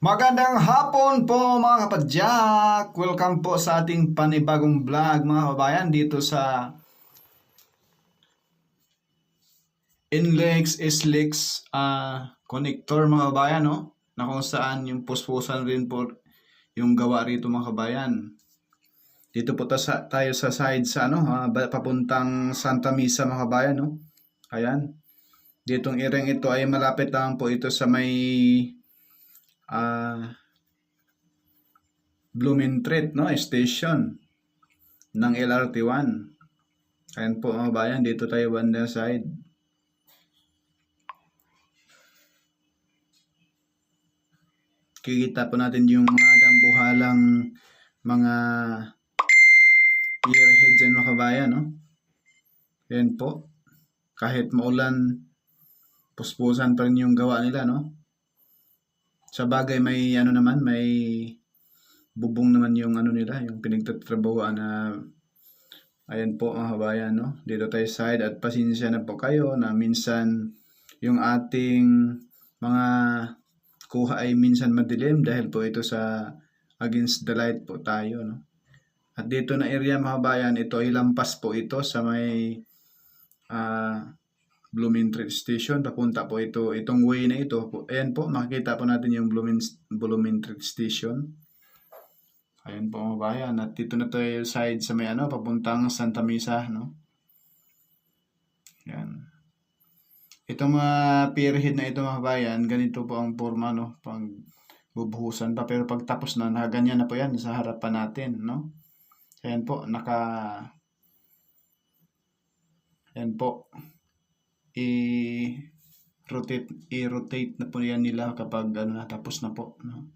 Magandang hapon po mga kapadyak! Welcome po sa ating panibagong vlog mga kabayan dito sa Inlex Islix connector mga kabayan, no? Na kung saan yung puspusan rin po yung gawa rito mga kabayan. Dito po tayo sa side sa papuntang Santa Misa mga kabayan, no? Ayan. Ditong ireng ito ay malapit lang po ito sa may Blumentritt, no, station ng LRT1. Ayan po mga bayan, dito tayo banda side. Kikita po natin yung mga dambuhalang mga spearhead dyan mga kabayan, no? Ayan po. Kahit maulan, puspusan pa rin yung gawa nila, no? Sa bagay may may bubong naman yung nila, yung pinagtatrabahoan na ayan po mga kabayan, no? Dito tayo side at pasensya na po kayo na minsan yung ating mga kuha ay minsan madilim dahil po ito sa against the light po tayo, no? At dito na area mga kabayan, ito ay lampas po ito sa may Blumentritt Station. Papunta po itong way na ito. Ayan po, makikita po natin yung Blumentritt Station. Ayan po mga bayan. At dito na tayo side sa may papuntang Santa Misa, no? Ayan. Itong mga pierhead na ito mga bayan, ganito po ang forma, no? Pag bubuhusan pa. Pero pag tapos na, nakaganyan na po yan sa harapan natin, no? Ayan po, ayan po. I-rotate na po yan nila kapag tapos na po, no?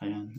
Ayan,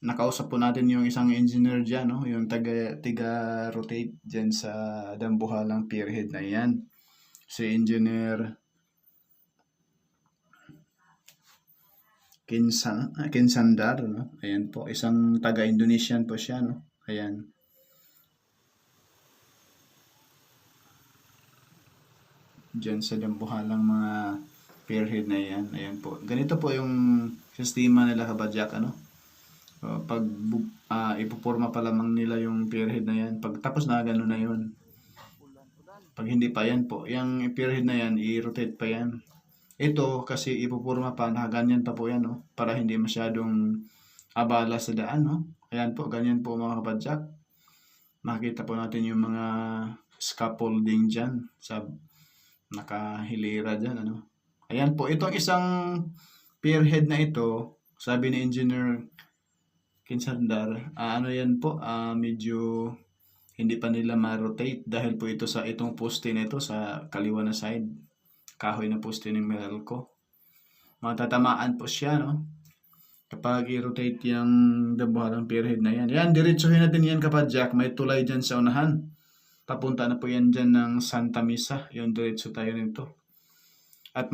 nakausap po natin yung isang engineer dyan, no? Yung tiga-rotate dyan sa dambuhalang pierhead na yan. Si Engineer Kinsandar, no? Ayan po, isang taga-Indonesian po siya, no? Ayan. Diyan sa dambuhalang mga pierhead na yan. Ayan po. Ganito po yung sistema nila kabadyak, ano? Pag ipuporma pa lamang nila yung pierhead na yan. Pag tapos na, gano'n na yun. Pag hindi pa yan po, yung pierhead na yan, i-rotate pa yan. Ito, kasi ipupurma pa, nakaganyan pa po yan, no? Para hindi masyadong abala sa daan, no? Ayan po, ganyan po mga kabadyak. Makikita po natin yung mga scaffolding dyan sa nakahilera dyan, ano? Ayan po, itong isang pierhead na ito, sabi ni Engineer Kinsandar, yan po, medyo hindi pa nila ma-rotate dahil po ito sa itong poste na ito sa kaliwa na side. Kahoy na poste ng Meralco. Matatamaan po siya, no? Kapag i-rotate yung dambuhalang pierhead na yan. Yan, diretsuhin natin yan kapadyak. May tulay dyan sa unahan. Papunta na po yan dyan ng Santa Misa. Yung diretso tayo nito. At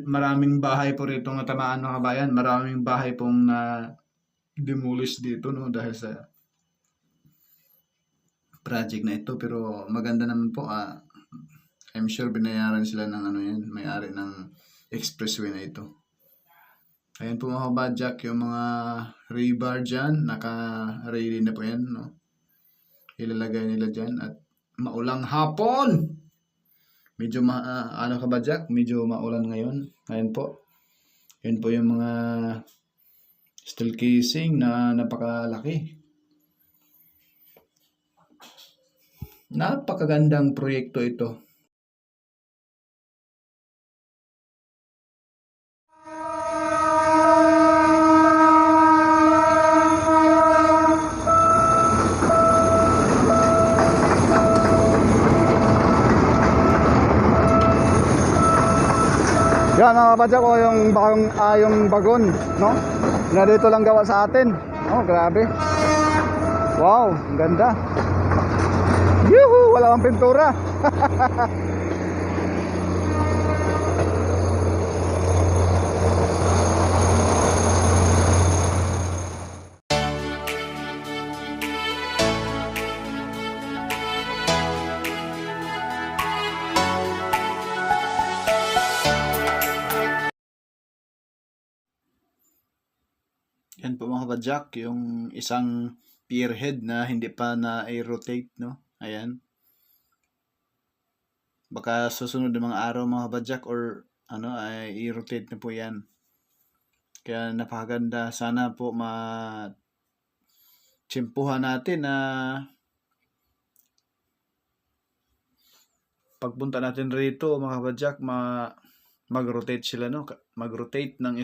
maraming bahay po rito ng tamaan mga kabayan. Maraming bahay pong na demolish dito, no? Dahil sa project na ito. Pero maganda naman po. I'm sure binayaran sila ng may-ari ng expressway na ito. Ayan po mga kabadyak, yung mga rebar dyan, naka-ready na po yan, no? Ilalagay nila dyan at maulang hapon! Medyo kabadyak, medyo maulan ngayon. Ayan po. Ayan po yung mga steel casing na napakalaki. Napakagandang proyekto ito. Yan mga kabadyak ko, yung bagon, no? Na dito lang gawa sa atin. Oh, grabe. Wow, ang ganda. Yuhu, wala kang pintura. Yan po mga kabadyak, yung isang pier head na hindi pa na-rotate, no? Ayan. Baka susunod ng mga araw mga kabadyak or ay i-rotate na po yan. Kaya napakaganda. Sana po tsimpuhan natin na pagpunta natin rito mga kabadyak, mag-rotate sila, no? Mag-rotate ng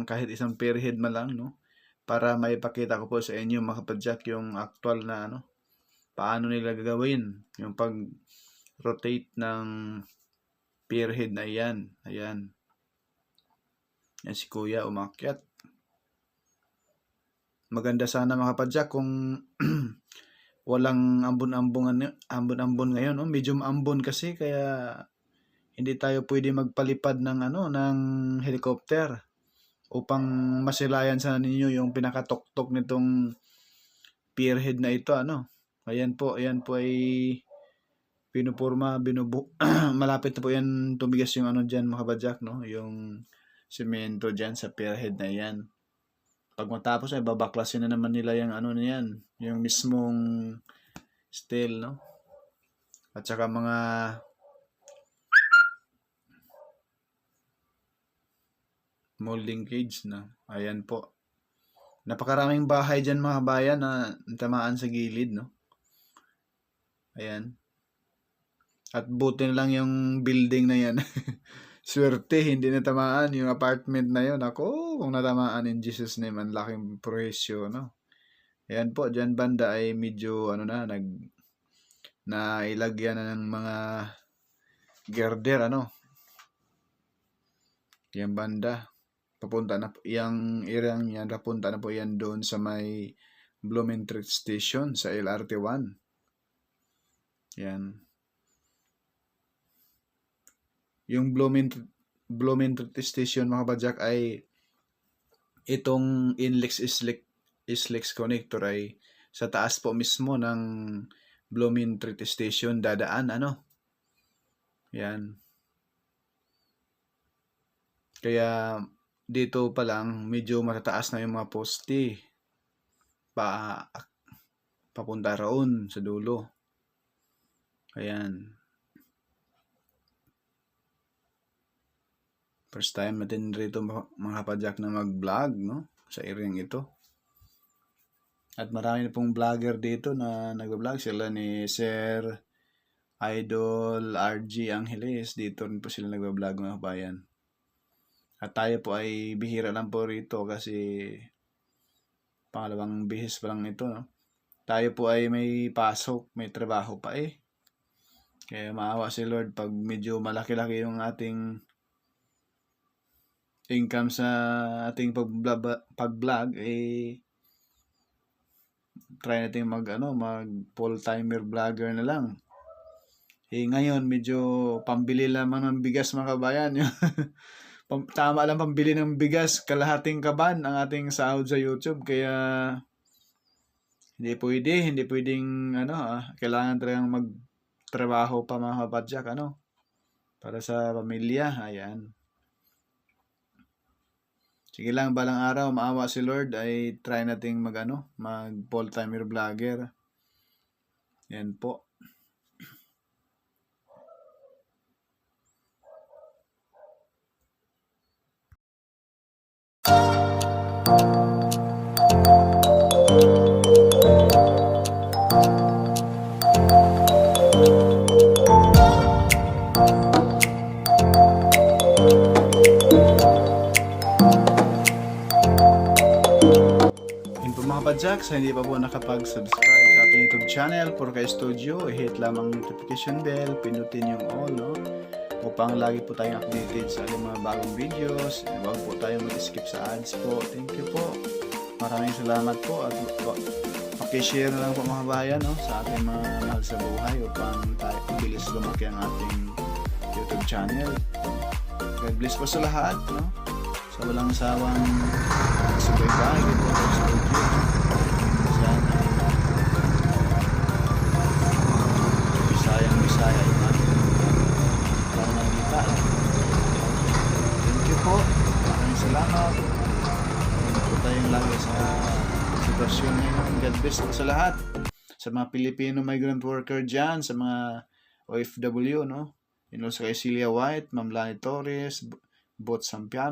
kahit isang pier head man lang, no? Para maipakita ko po sa inyo mga kabadyak yung actual na paano nila gagawin yung pag-rotate ng pier head na yan. Ayan. Yan si Kuya umakyat. Maganda sana mga kabadyak kung walang ambon ngayon, no? Medyo ambon kasi kaya hindi tayo pwede magpalipad ng ng helicopter upang masilayan sana ninyo yung pinakatuktok nitong pier head na ito, Ayan po ay pinupurma, malapit na po yan tumigas yung diyan mga kabadyak, no? Yung semento diyan sa pier head na yan. Pag matapos ay babaklasin na naman nila yung na yan, yung mismong steel, no? At saka mga molding cage na. Ayan po. Napakaraming bahay dyan mga bayan na tamaan sa gilid, no? Ayan. At buti na lang yung building na yan. Swerte, hindi natamaan yung apartment na yun. Ako, kung natamaan in Jesus name, ang laking presyo, no? Ayan po, dyan banda ay medyo, nailagyan na ng mga girder, Yan banda. Papunta na po, yung area yan, papunta na po yan doon sa may Blumentritt Station sa LRT1. Yan. Yung Blumentritt Station mga kabadyak ay itong Inlex connector ay sa taas po mismo ng Blumentritt Station dadaan, Yan. Kaya dito pa lang medyo matataas na yung mga poste papunta roon sa dulo. Ayan. First time natin rito mga kapadyak na mag-vlog, no? Sa area ito. At marami na pong vlogger dito na nag-vlog. Sila ni Sir Idol RG Angeles. Dito rin po sila nag-vlog mga kabayan. At tayo po ay bihira lang po rito kasi pangalawang bihis pa lang ito, no? Tayo po ay may pasok, may trabaho pa eh. Kaya maawa si Lord pag medyo malaki-laki yung ating income sa ating pag-vlog, try natin mag full-timer vlogger na lang. Ngayon medyo pambili lamang ng bigas mga kabayan. Tama lang pambili ng bigas, kalahating kaban ang ating sahod sa YouTube, kaya hindi pwedeng kailangan talagang magtrabaho pa mga kapadyak, para sa pamilya. Ayan. Sige lang, balang araw, maawa si Lord, ay try nating mag full-timer vlogger. Yan po. Kapadyak, sa hindi pa po nakapag-subscribe sa ating YouTube channel, Purkay Studio, i-hit lamang notification bell, pinutin yung all, upang lagi po tayong updated sa ating mga bagong videos. Huwag po tayong mag-skip sa ads po. Thank you po. Maraming salamat po at pakishare na lang po mga bayan, sa ating mga mahal sa buhay upang tayo bilis lumaki ang ating YouTube channel. God bless po sa lahat, sa walang sawang subaybay dito sa studio. Bisaya iman. Para nakita. Thank you po. Maraming salamat. Thank you tayong lagi sa sitwasyon ngayon. God bless po sa lahat. Sa mga Filipino migrant worker dyan, sa mga OFW, no? And also kay Celia White, Ma'am Lani Torres, Bot Sampiano,